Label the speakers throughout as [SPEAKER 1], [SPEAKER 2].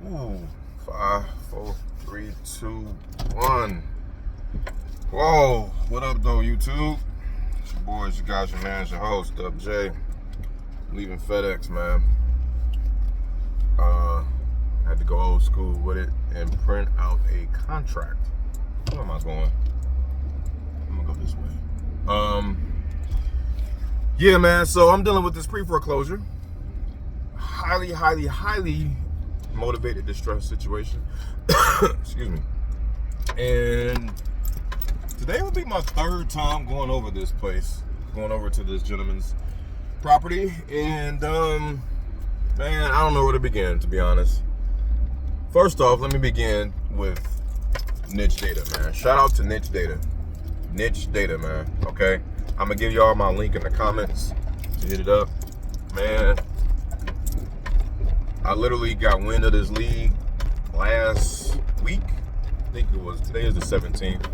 [SPEAKER 1] Ooh, 5, 4, 3, 2, 1. Whoa, what up though, YouTube? It's your boys, you guys, your man, your host, Up Jay. Leaving FedEx, man. Had to go old school with it and print out a contract. Where am I going? I'm gonna go this way. Yeah, man, so I'm dealing with this pre-foreclosure. Highly motivated distress situation. Excuse me. And today will be my third time going over this place, going over to this gentleman's property. And man, I don't know where to begin, to be honest. First off, let me begin with niche data, man. Shout out to niche data, man. Okay, I'm gonna give y'all my link in the comments to hit it up, man. I literally got wind of this league last week. I think it was, today is the 17th.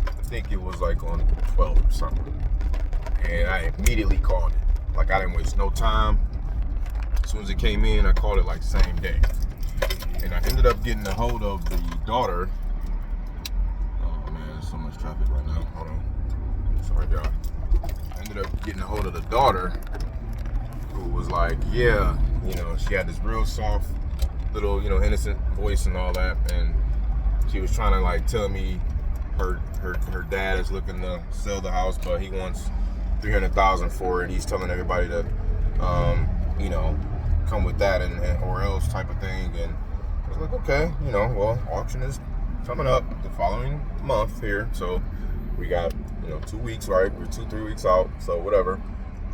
[SPEAKER 1] I think it was like on 12th or something. And I immediately called it. Like, I didn't waste no time. As soon as it came in, I called it like same day. And I ended up getting a hold of the daughter. Oh man, there's so much traffic right now. Hold on. Sorry, y'all. I ended up getting a hold of the daughter, who was like, yeah, you know, she had this real soft, little, you know, innocent voice and all that, and she was trying to like tell me her dad is looking to sell the house, but he wants $300,000 for it. He's telling everybody to, you know, come with that and or else type of thing. And I was like, okay, you know, well, auction is coming up the following month here, so we got, you know, 2 weeks, right? We're 2-3 weeks out, so whatever.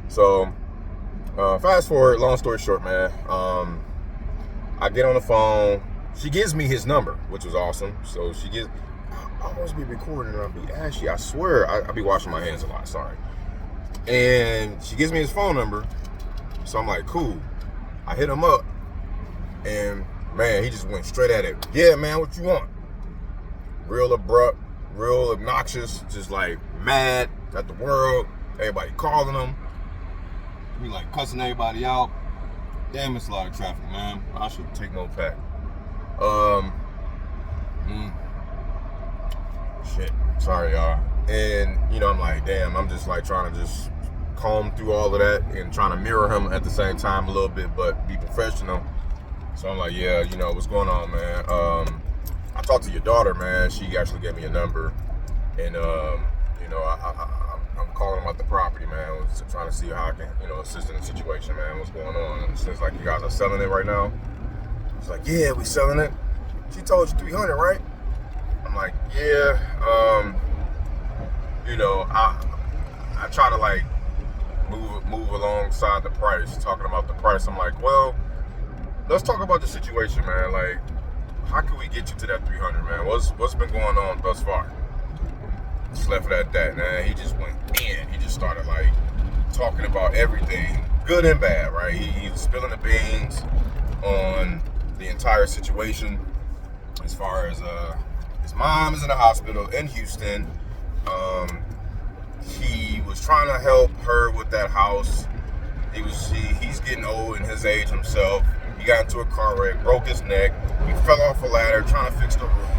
[SPEAKER 1] So fast forward, long story short, man, I get on the phone. She gives me his number, which was awesome. So she gives, I always be recording and I'll be ashy. I swear, I be washing my hands a lot, sorry. And she gives me his phone number. So I'm like, cool. I hit him up and man, he just went straight at it. Yeah, man, what you want? Real abrupt, real obnoxious, just like mad at the world. Everybody calling him. We like cussing everybody out. Damn, it's a lot of traffic, man. I should take no pack. Shit. Sorry, y'all. And you know, I'm like, damn, I'm just like trying to just comb through all of that and trying to mirror him at the same time a little bit, but be professional. So I'm like, yeah, you know, what's going on, man? I talked to your daughter, man. She actually gave me a number, and you know, I'm calling about the property, man. Trying to see how I can, you know, assist in the situation, man. What's going on? And it seems like you guys are selling it right now. She's like, yeah, we selling it. She told you 300, right? I'm like, yeah. You know, I try to like move alongside the price, talking about the price. I'm like, well, let's talk about the situation, man. Like, how can we get you to that 300, man? What's been going on thus far? Just left it at that, man. He just went in. He just started like talking about everything, good and bad, right? He was spilling the beans on the entire situation, as far as his mom is in the hospital in Houston. He was trying to help her with that house. He's getting old in his age himself. He got into a car wreck, broke his neck. He fell off a ladder trying to fix the roof.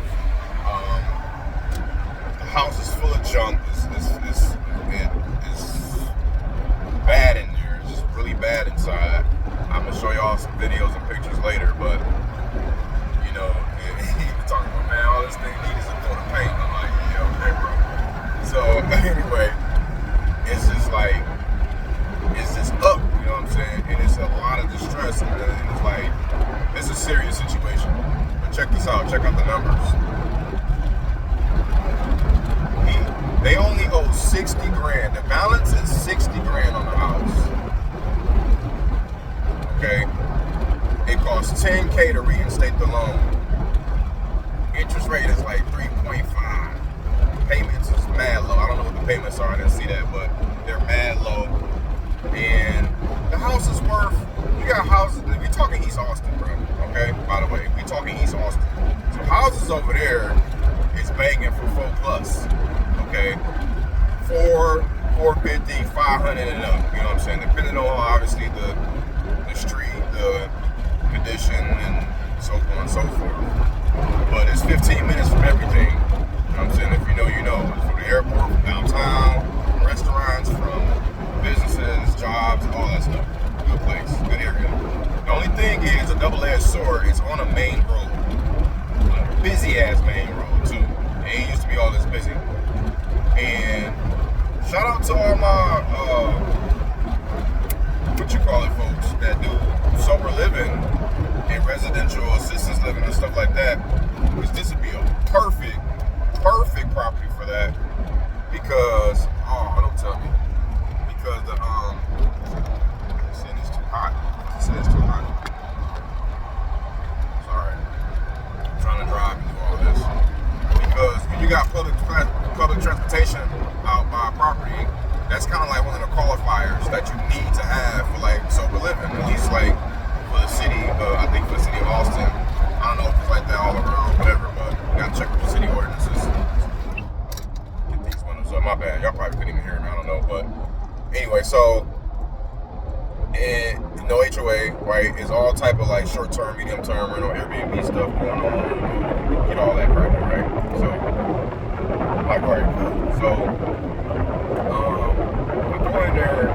[SPEAKER 1] The house is full of junk. It's bad in there. It's just really bad inside. I'm gonna show y'all some videos and pictures later, but you know, he was talking about, man, all this thing needs is a coat of paint. I'm like, yeah, okay, bro. So anyway, it's just like, it's just up, you know what I'm saying? And it's a lot of distress, and it's like, it's a serious situation. But check this out, check out the numbers. They only owe 60 grand. The balance is 60 grand on the house. Okay? It costs 10K to reinstate the loan. Interest rate is like 3.5. Payments is mad low. I don't know what the payments are. I didn't see that, but they're mad low. And the house is worth, we got houses, we talking East Austin, bro. Okay? By the way, we talking East Austin. So houses over there is banging for 4+. Okay? 450, 500 and up. You know what I'm saying? Depending on obviously the street, the condition, and so on and so double-edged sword. It's on a main road, a busy-ass main road too. It ain't used to be all this busy. And shout out to all my what you call it, folks that do sober living and residential assistance living and stuff like that. Because this would be a perfect property for that. Because don't tell me. Because the saying it's too hot. It's too hot. Sorry, I'm trying to drive and do all this. Because when you got public transportation out by property, that's kind of like one of the qualifiers that you need to have for like sober living. At least like for the city, I think for the city of Austin. I don't know if it's like that all around, whatever. But you gotta check with the city ordinances. Get these windows up. My bad. Y'all probably couldn't even hear me. I don't know, but anyway, so. And no HOA, right? It's all type of like short-term, medium-term rental, Airbnb stuff going on. Get all that right there, right? So, like, all right, cool. So, I go in there,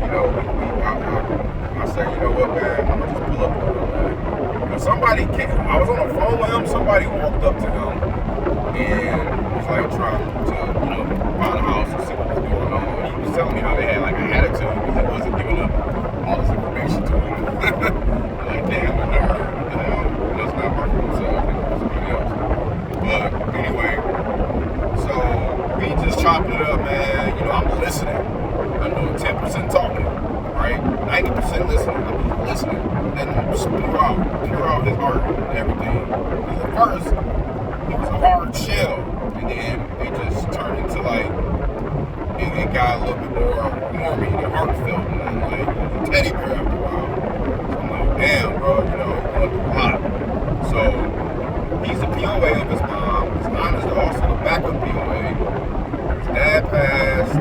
[SPEAKER 1] I say, you know what, man, I'm gonna just pull up on him, man. Somebody came, I was on the phone with him, somebody walked up to him and was like trying to, buy the house and see what was going on. And he was telling me how they had like an attitude because he wasn't giving up all this information to him. Like, damn, I never heard what the hell. That's not working himself, somebody else. But anyway, so we just chopping it up, man. I'm listening. I'm doing 10% talking, right? 90% listening. I'm listening. Then spew out his heart and everything. Because at first, it was a hard shell. And then it just turned into like, it got a little bit more warmy and heartfelt and like a teddy bear after a while. So I'm like, damn, bro, he's going through a lot. So he's the POA of his mom. His mom is also the backup POA. His dad passed,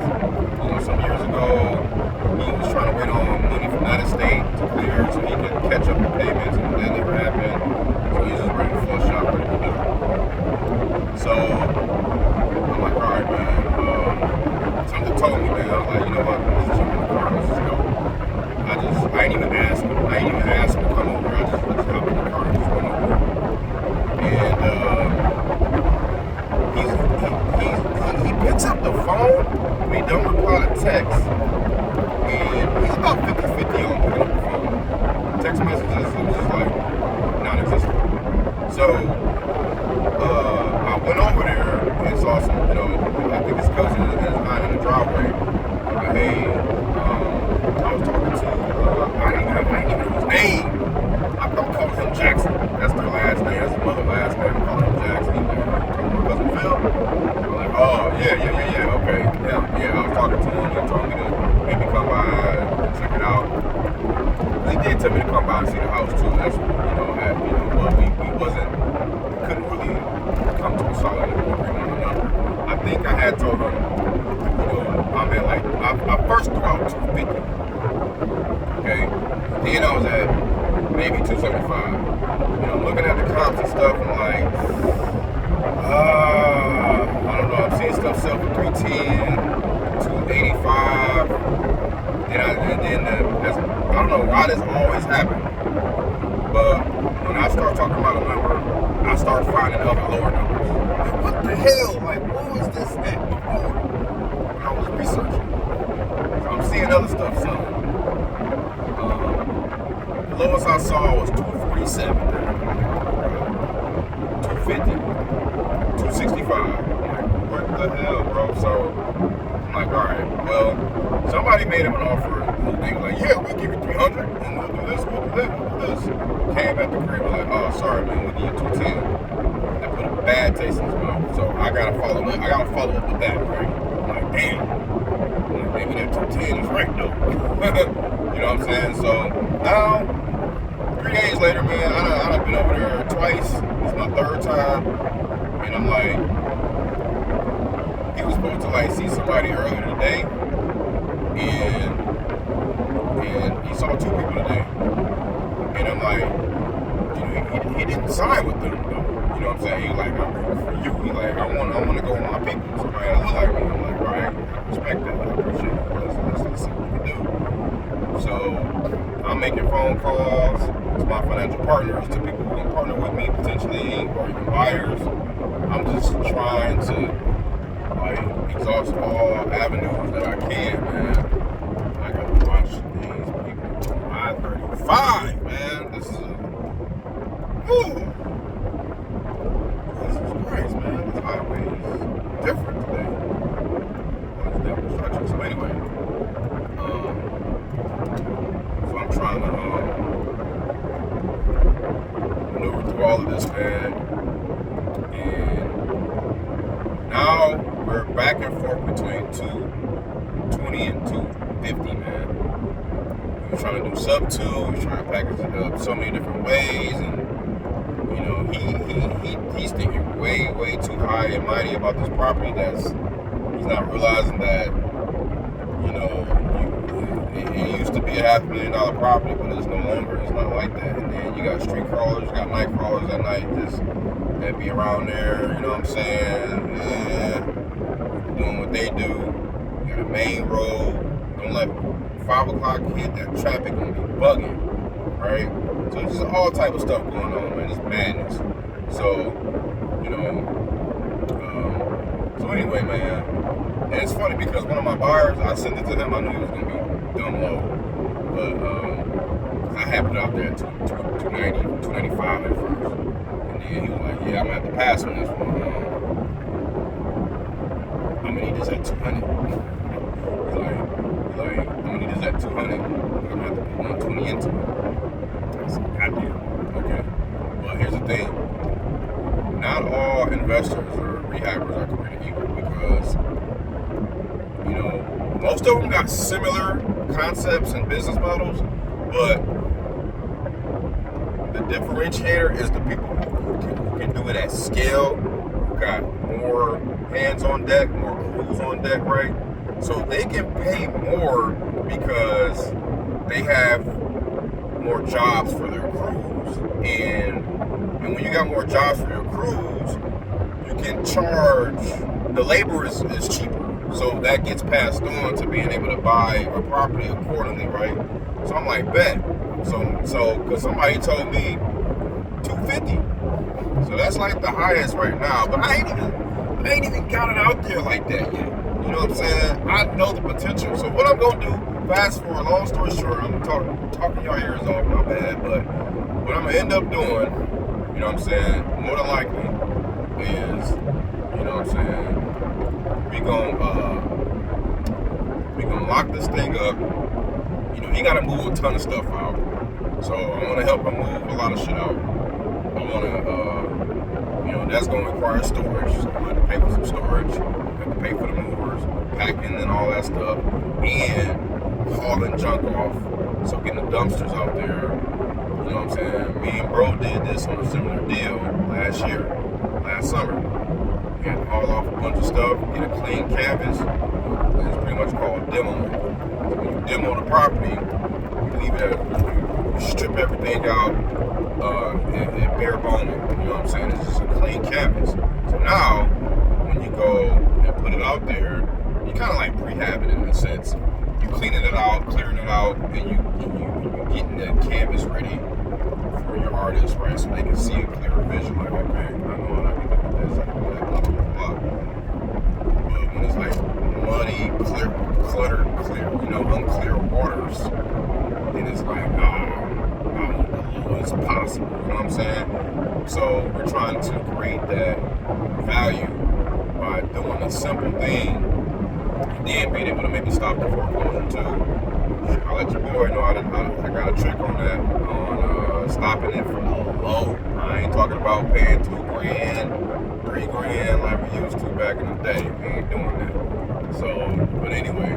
[SPEAKER 1] some years ago. He was trying to wait on money from out of state to clear so he could catch up the payments, and that never happened. So he's just ready to flush out, ready to do it. So I'm like, all right, man. Something told me, man. I was like, you know what? Let's jump in the car. Let's just go. I ain't even asked him. I ain't even asked him to come over. I just hop in the car and just went over. And he picks up the phone. He don't reply to text. And he's about 50-50 on picking up the phone. Text messages is just like non-existent. So I went over there and saw some, I think his cousin is behind in the driveway. Hey, I was talking to, I didn't even know his name. I'm calling him Jackson. That's their last name. That's his mother's last name. I'm calling him Jackson. He's like, are you talking to my cousin Phil? I'm like, oh, yeah, okay. Yeah, I was talking to him. He told me to maybe come by and check it out. He did tell me to come by and see the house too. That's, but we couldn't really come to a solid agreement on the number. I think I had told him, I'm at like, I first threw out 250. Okay? Then I was at maybe 275. Looking at the comps and stuff, I'm like, I don't know, I'm seeing stuff sell for 310, 285. I don't know why this always happens. But when I start talking about a number, I start finding other lower numbers. Like, what the hell? Like, what was this at before? When I was researching. So I'm seeing other stuff selling. The lowest I saw was 247. 250. 265. I'm like, what the hell, bro? So I'm like, alright, well, somebody made him an offer. They were like, yeah, we'll give you 300 and we'll do this, we'll do that, we'll do this. Came at the crib, was like, oh, sorry, man, we'll give you 210. That put a bad taste in his mouth. So I gotta follow up with that, right? I'm like, damn. Maybe that 210 is right though. You know what I'm saying? So now, 3 days later, man, I done been over there twice. It's my third time. And I'm like, he was supposed to like see somebody earlier today. And he saw 2 people today. And I'm like, he didn't sign with them though. You know what I'm saying? He was like, I'm ready for you. He like, I want to go with my people. Somebody that look like me. I'm like, all right, I respect that. I appreciate it. Let's see what we can do. So I'm I'm making phone calls to my financial partners, to people who can partner with me potentially, or even buyers. I'm just trying to like exhaust all avenues that I can, man. I gotta watch these people. I-35, man. This is Jesus Christ, man. This highway is different today. Well, it's damn construction. So anyway, so I'm trying to maneuver through all of this, man. And now we're back and forth between 220 and 250, man. We were trying to do sub 2, we were trying to package it up so many different ways, and you know, he's thinking way too high and mighty about this property. He's not realizing that, you know, it used to be a $500,000 property, but it's no longer. It's not like that. And then you got street crawlers, you got night crawlers at night just that be around there, you know what I'm saying? Yeah, doing what they do. You got a main road. Don't let 5 o'clock hit, that traffic gonna be bugging, right? So there's just all type of stuff going on, man. It's madness. So, you know, so anyway, man. And it's funny because one of my buyers, I sent it to him. I knew he was gonna be dumb low, but I had it out there at 290, 295 at first, and then he was like, "Yeah, I'm gonna have to pass on this one. I'm gonna need this at 200." He's like, I'm gonna need this at 200. I'm gonna have to put 120 into it. I said, "Goddamn, okay." But here's the thing: not all investors or rehabbers are created equal, because you know most of them got similar concepts and business models, but the differentiator is the people who can do it at scale, who got more hands on deck, more crews on deck, right? So they can pay more because they have more jobs for their crews, and when you got more jobs for your crews, you can charge, the labor is cheaper, so that gets passed on to being able to buy a property accordingly, right? So I'm like, bet. So because somebody told me 250, so that's like the highest right now, but I ain't even got it out there like that yet. You know what I'm saying? I know the potential. So what I'm gonna do, fast forward, long story short, I'm talking your ears off, my bad, but what I'm gonna end up doing, you know what I'm saying, more than likely, is, you know what I'm saying, we gonna lock this thing up. You know, he gotta move a ton of stuff out. So I wanna help him move a lot of shit out. I wanna, you know, that's gonna require storage. So I'm gonna have to pay for some storage. I have to pay for the movers, packing and all that stuff, and hauling junk off. So getting the dumpsters out there. You know what I'm saying? Me and bro did this on a similar deal last summer. We had to haul off a bunch of stuff, get a clean canvas. It's pretty much called demoing. So when you demo the property, you leave it you strip everything out and bare bone it. You know what I'm saying? It's just a clean canvas. So now, when you go and put it out there, you kind of like prehabbing it in a sense. You cleaning it out, clearing it out, and you getting the canvas ready for your artists, right? So they can see a clearer vision, like, okay, I know what I can do with this, I can do that, blah, blah, blah. But when it's like muddy, unclear waters, then it's like, it's possible, you know what I'm saying? So we're trying to create that value by doing a simple thing, and then being able to maybe stop the foreclosure too. I'll let your boy know I got a trick on that, on stopping it from low. I ain't talking about paying $2,000, $3,000 like we used to back in the day. We ain't doing that. So, but anyway,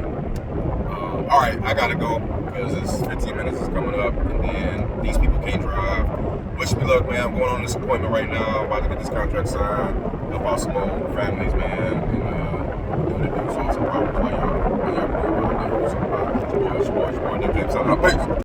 [SPEAKER 1] all right, I gotta go because it's 15 minutes is coming up, and then these people can't drive. Wish me luck, man. I'm going on this appointment right now. I'm about to get this contract signed, help out some old families, man, and do the do, solve some problems while y'all worry about that. So, your boy, Nick James, I'm out. Peace.